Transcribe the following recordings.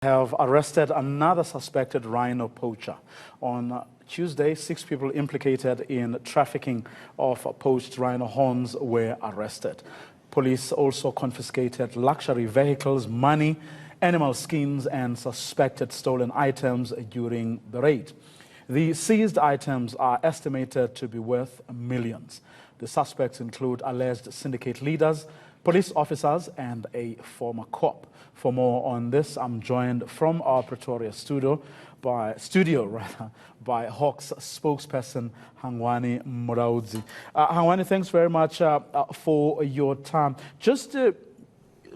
Have arrested another suspected rhino poacher. On Tuesday, 6 people implicated in trafficking of poached rhino horns were arrested. Police also confiscated luxury vehicles, money, animal skins, and suspected stolen items during the raid. The seized items are estimated to be worth millions. The suspects include alleged syndicate leaders, police officers, and a former cop. For more on this, I'm joined from our Pretoria studio by Hawks Spokesperson Hangwani Mulaudzi. Hangwani, thanks very much for your time. Just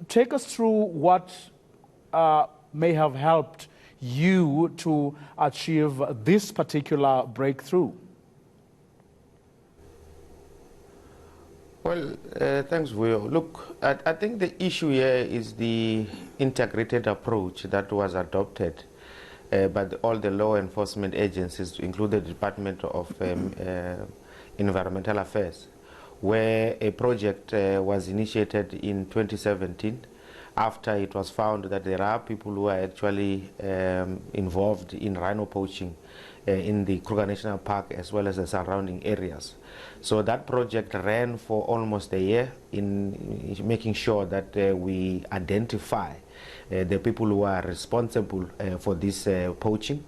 take us through what may have helped you to achieve this particular breakthrough. Well, thanks, Will. Look, I think the issue here is the integrated approach that was adopted by all the law enforcement agencies, including the Department of Environmental Affairs, where a project was initiated in 2017 after it was found that there are people who are actually involved in rhino poaching in the Kruger National Park as well as the surrounding areas. So that project ran for almost a year in making sure that we identify the people who are responsible for this poaching.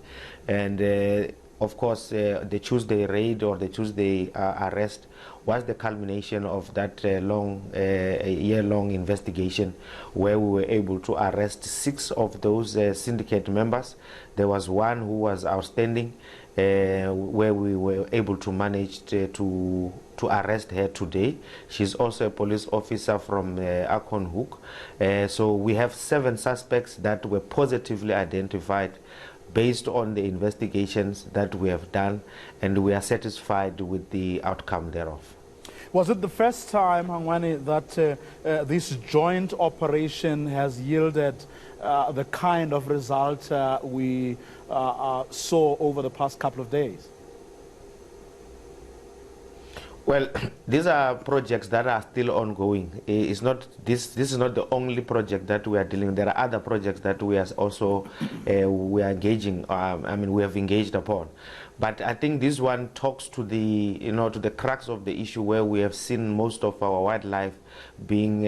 And of course, the Tuesday raid or the Tuesday arrest was the culmination of that year-long investigation, where we were able to arrest 6 of those syndicate members. There was one who was outstanding, where we were able to manage to arrest her today. She's also a police officer from Akonhoek. So we have 7 suspects that were positively identified based on the investigations that we have done, and we are satisfied with the outcome thereof. Was it the first time, Hangwani, that this joint operation has yielded the kind of result we saw over the past couple of days? Well, these are projects that are still ongoing. It's not this is not the only project that we are dealing with. There are other projects that we are also we are engaging. We have engaged upon. But I think this one talks to the to the crux of the issue, where we have seen most of our wildlife being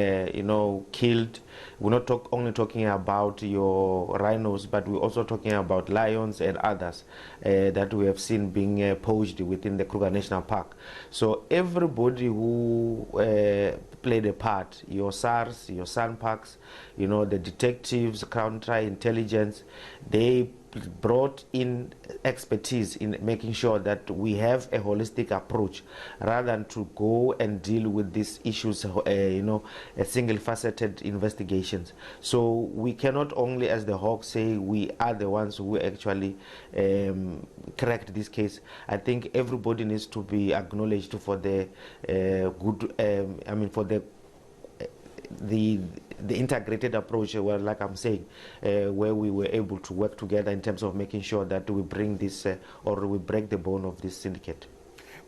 killed. We're not only talking about your rhinos, but we're also talking about lions and others that we have seen being poached within the Kruger National Park. So everybody who played a part, your SARS, your SANParks, the detectives, counterintelligence, they brought in expertise in making sure that we have a holistic approach rather than to go and deal with these issues, a single-faceted investigations. So we cannot only, as the Hawks say, we are the ones who actually correct this case. I think everybody needs to be acknowledged for the for the integrated approach, where, like I'm saying, where we were able to work together in terms of making sure that we bring this or we break the bone of this syndicate.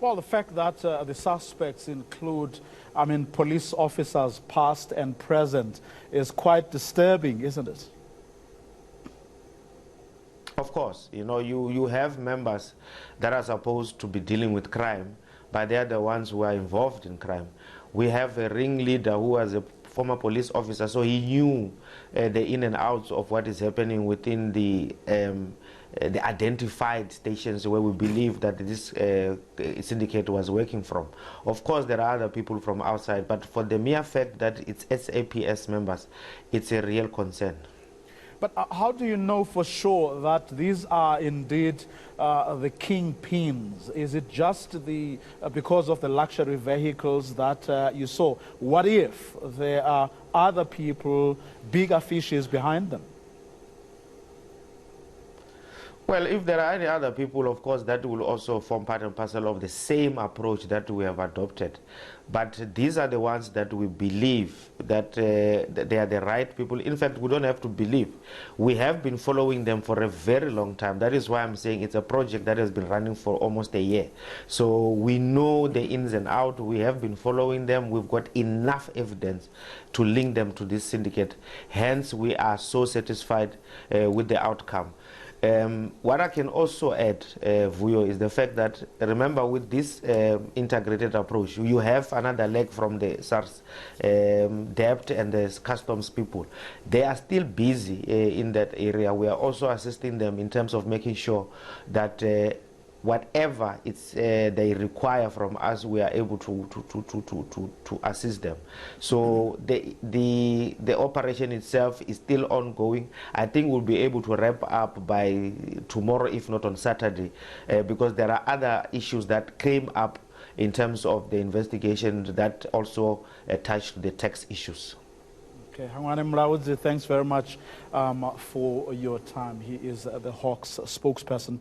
Well, the fact that the suspects include, police officers past and present is quite disturbing, isn't it? Of course, you have members that are supposed to be dealing with crime, but they are the ones who are involved in crime. We have a ringleader who was a former police officer, so he knew the in and outs of what is happening within the identified stations where we believe that this syndicate was working from. Of course, there are other people from outside, but for the mere fact that it's SAPS members, it's a real concern. But how do you know for sure that these are indeed the kingpins? Is it just because of the luxury vehicles that you saw? What if there are other people, bigger fishes behind them? Well, if there are any other people, of course, that will also form part and parcel of the same approach that we have adopted. But these are the ones that we believe that they are the right people. In fact, we don't have to believe. We have been following them for a very long time. That is why I'm saying it's a project that has been running for almost a year. So we know the ins and outs. We have been following them. We've got enough evidence to link them to this syndicate. Hence, we are so satisfied with the outcome. What I can also add, Vuyo, is the fact that, remember, with this integrated approach, you have another leg from the SARS debt and the customs people. They are still busy in that area. We are also assisting them in terms of making sure that whatever they require from us, we are able to assist them. So the operation itself is still ongoing. I think we'll be able to wrap up by tomorrow, if not on Saturday, because there are other issues that came up in terms of the investigation that also touched the tax issues. Okay, Hangwani Mulaudzi, thanks very much for your time. He is the Hawks spokesperson.